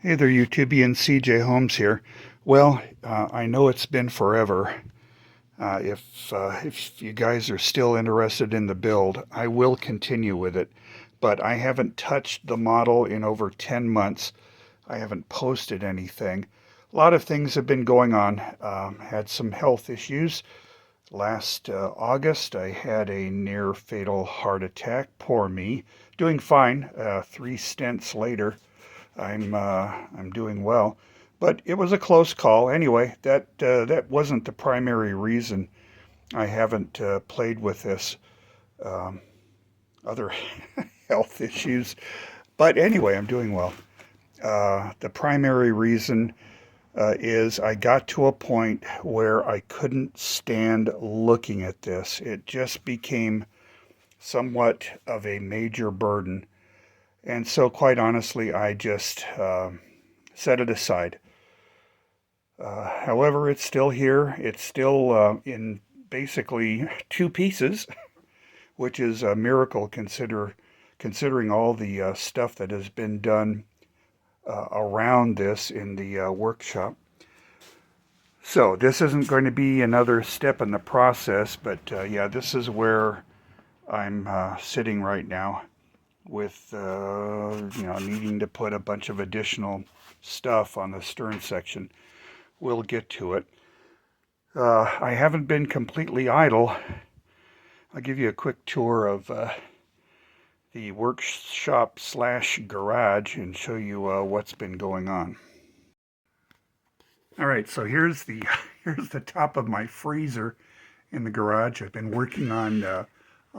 Hey there, YouTubian. CJ Holmes here. Well, I know it's been forever. If you guys are still interested in the build, I will continue with it. But I haven't touched the model in over 10 months. I haven't posted anything. A lot of things have been going on. Had some health issues. Last August, I had a near fatal heart attack. Poor me. Doing fine. 3 stents later. I'm doing well, but it was a close call. Anyway, that wasn't the primary reason I haven't played with this. Um, Other health issues, but anyway, I'm doing well. The primary reason is I got to a point where I couldn't stand looking at this. It just became somewhat of a major burden. And so, quite honestly, I just set it aside. However, it's still here. It's still in basically two pieces, which is a miracle considering all the stuff that has been done around this in the workshop. So this isn't going to be another step in the process, but yeah, this is where I'm sitting right now, with needing to put a bunch of additional stuff on the stern section. We'll get to it. I haven't been completely idle. I'll give you a quick tour of the workshop slash garage and show you what's been going on. All right, so here's the here's the top of my freezer in the garage. I've been working on a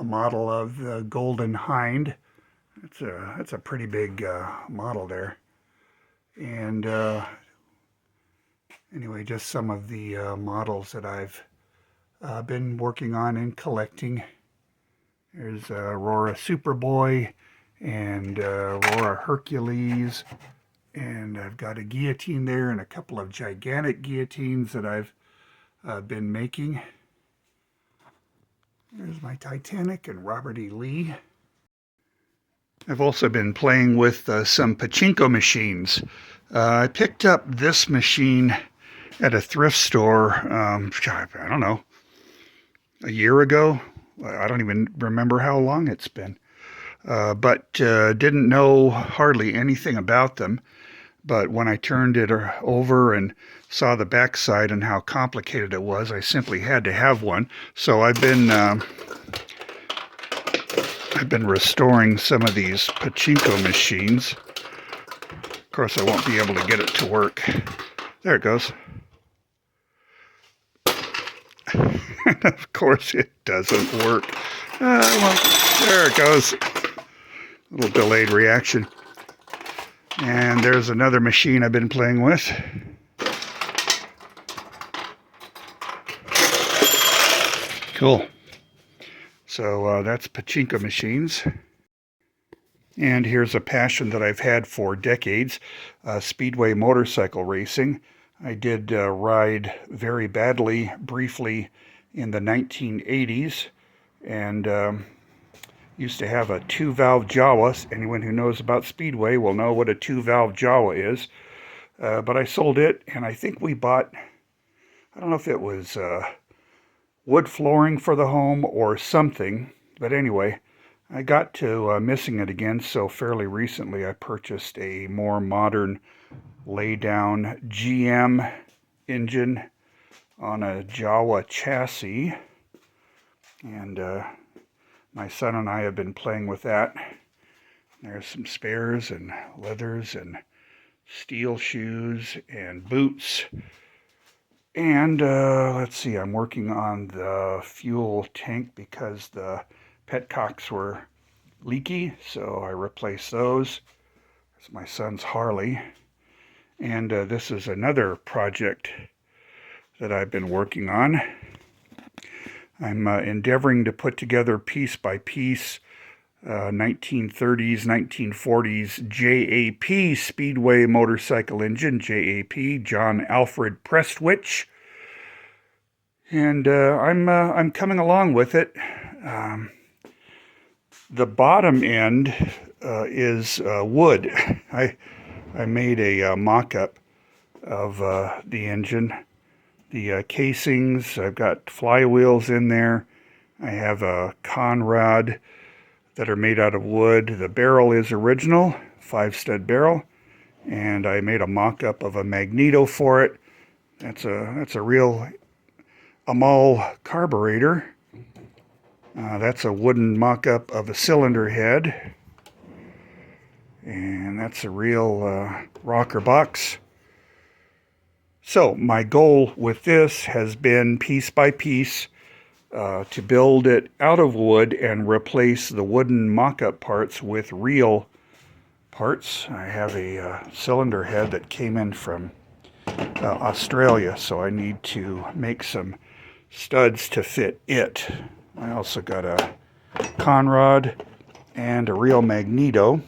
model of the Golden Hind. That's a pretty big model there. And anyway, just some of the models that I've been working on and collecting. There's Aurora Superboy and Aurora Hercules. And I've got a guillotine there and a couple of gigantic guillotines that I've been making. There's my Titanic and Robert E. Lee. I've also been playing with some Pachinko machines. I picked up this machine at a thrift store, I don't know, a year ago. I don't even remember how long it's been. But didn't know hardly anything about them. But when I turned it over and saw the backside and how complicated it was, I simply had to have one. So I've been restoring some of these Pachinko machines. Of course, I won't be able to get it to work. There it goes. And of course, it doesn't work. Well, there it goes. A little delayed reaction. And there's another machine I've been playing with. Cool. So that's Pachinko machines. And here's a passion that I've had for decades, Speedway motorcycle racing. I did ride very badly, briefly, in the 1980s, and used to have a 2-valve Jawa. Anyone who knows about Speedway will know what a 2-valve Jawa is. But I sold it, and I think we bought, I don't know if it was wood flooring for the home or something. But anyway, I got to missing it again, so fairly recently I purchased a more modern lay-down GM engine on a Jawa chassis. And my son and I have been playing with that. There's some spares and leathers and steel shoes and boots. And let's see, I'm working on the fuel tank because the petcocks were leaky, so I replaced those. It's my son's Harley. And this is another project that I've been working on. I'm endeavoring to put together piece by piece 1930s, 1940s JAP Speedway motorcycle engine, JAP, John Alfred Prestwich. And I'm coming along with it. The bottom end is wood. I made a mock-up of the engine. The casings, I've got flywheels in there. I have a conrod that are made out of wood. The barrel is original, 5-stud barrel, and I made a mock-up of a magneto for it. That's a real Amal carburetor. That's a wooden mock-up of a cylinder head, and that's a real rocker box. So my goal with this has been piece by piece to build it out of wood and replace the wooden mock-up parts with real parts. I have a cylinder head that came in from Australia, so I need to make some studs to fit it. I also got a conrod and a real magneto,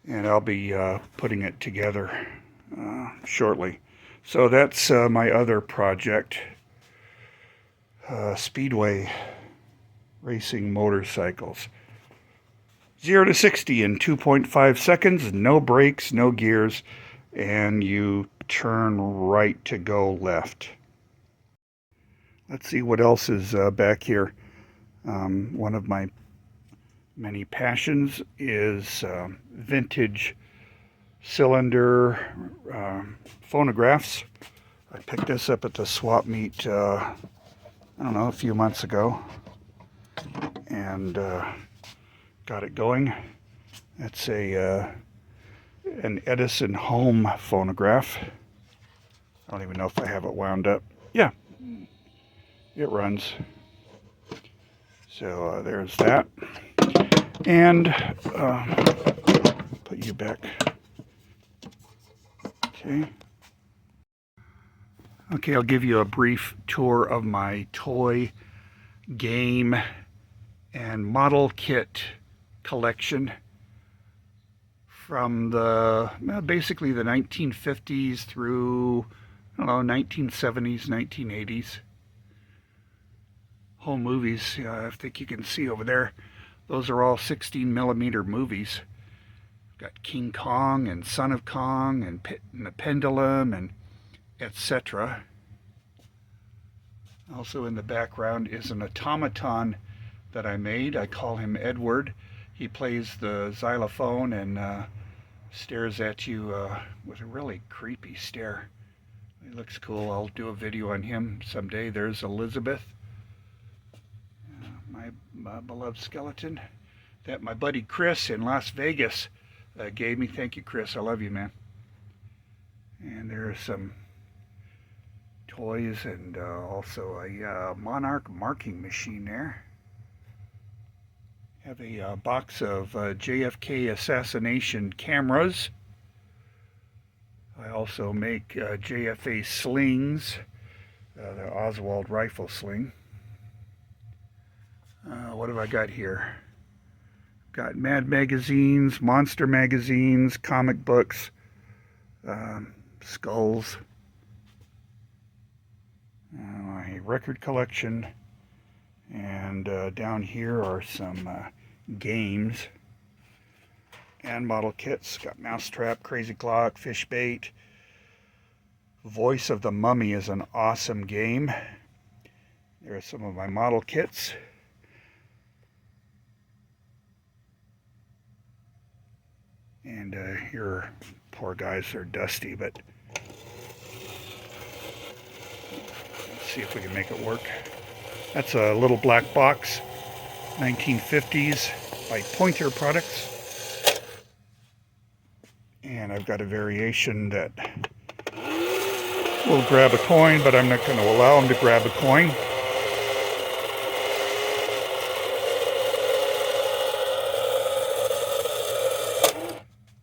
and I'll be putting it together shortly. So that's my other project, Speedway racing motorcycles. 0 to 60 in 2.5 seconds, no brakes, no gears, and you turn right to go left. Let's see what else is back here. One of my many passions is vintage cylinder phonographs. I picked this up at the swap meet, I don't know, a few months ago, and got it going. It's an Edison home phonograph. I don't even know if I have it wound up. Yeah, it runs. So there's that. And put you back. Okay, I'll give you a brief tour of my toy, game, and model kit collection from basically the 1950s through, I don't know, 1970s, 1980s. Home movies, I think you can see over there. Those are all 16mm movies. Got King Kong and Son of Kong and Pit and the Pendulum and etc. Also in the background is an automaton that I made. I call him Edward. He plays the xylophone and stares at you with a really creepy stare. He looks cool. I'll do a video on him someday. There's Elizabeth, my beloved skeleton that my buddy Chris in Las Vegas gave me. Thank you, Chris. I love you, man. And there's some toys and also a Monarch marking machine there. Have a box of JFK assassination cameras. I also make JFA slings, the Oswald rifle sling. What have I got here? Got Mad magazines, Monster magazines, comic books, skulls, a record collection, and down here are some games and model kits. Got Mousetrap, Crazy Clock, Fish Bait. Voice of the Mummy is an awesome game. There are some of my model kits. And here, poor guys are dusty, but let's see if we can make it work. That's a little black box, 1950s by Pointer Products. And I've got a variation that will grab a coin, but I'm not going to allow him to grab a coin.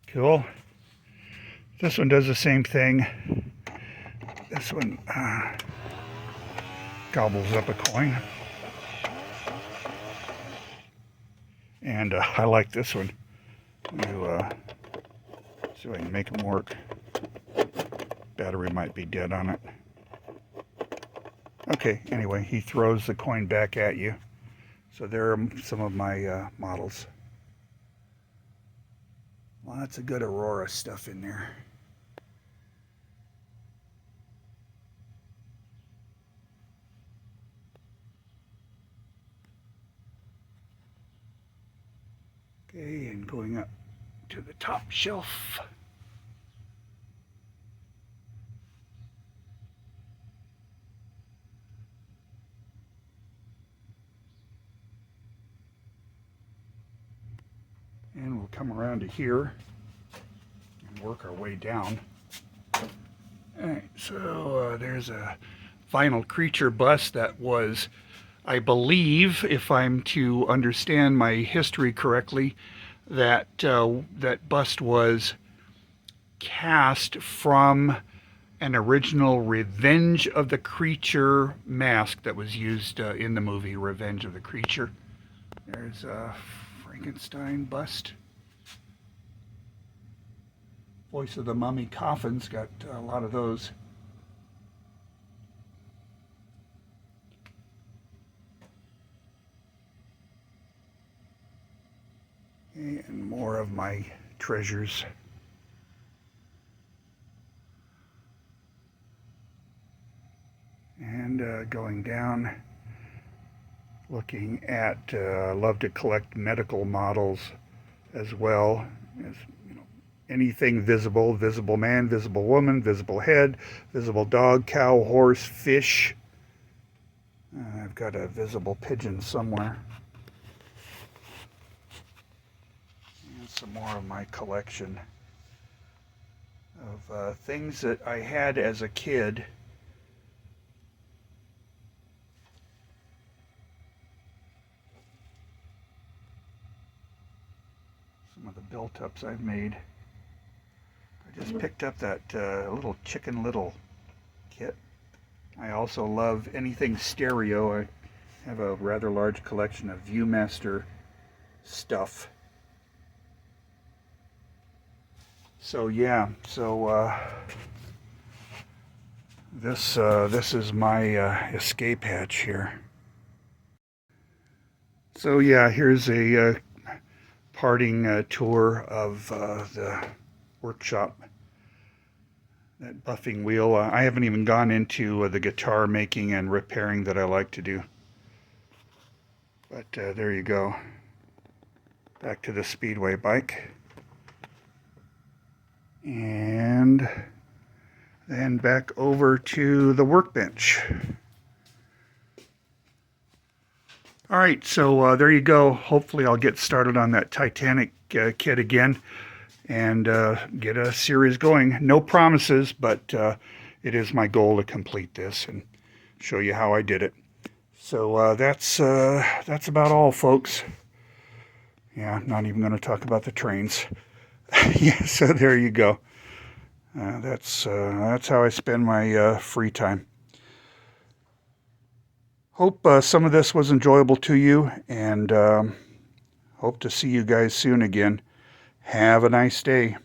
Cool. This one does the same thing. This one gobbles up a coin. And I like this one. See if I can make them work. Battery might be dead on it. Okay, anyway, he throws the coin back at you. So there are some of my models. Lots of good Aurora stuff in there. Okay, and going up to the top shelf. And we'll come around to here and work our way down. Alright, so there's a vinyl creature bust that was, I believe, if I'm to understand my history correctly, that that bust was cast from an original Revenge of the Creature mask that was used in the movie Revenge of the Creature. There's a Frankenstein bust. Voice of the Mummy coffins, got a lot of those. And more of my treasures. And going down, looking at, love to collect medical models as well as, you know, anything visible: visible man, visible woman, visible head, visible dog, cow, horse, fish. I've got a visible pigeon somewhere. And some more of my collection of things that I had as a kid. Some of the built-ups I've made. I just picked up that little Chicken Little kit. I also love anything stereo. I have a rather large collection of Viewmaster stuff. So yeah, so this is my escape hatch here. So yeah, here's a parting tour of the workshop. That buffing wheel. I haven't even gone into the guitar making and repairing that I like to do. But there you go. Back to the Speedway bike. And then back over to the workbench. Alright, so there you go. Hopefully I'll get started on that Titanic kit again and get a series going. No promises, but it is my goal to complete this and show you how I did it. So that's about all, folks. Yeah, I'm not even going to talk about the trains. Yeah, so there you go. That's how I spend my free time. Hope some of this was enjoyable to you, and hope to see you guys soon again. Have a nice day.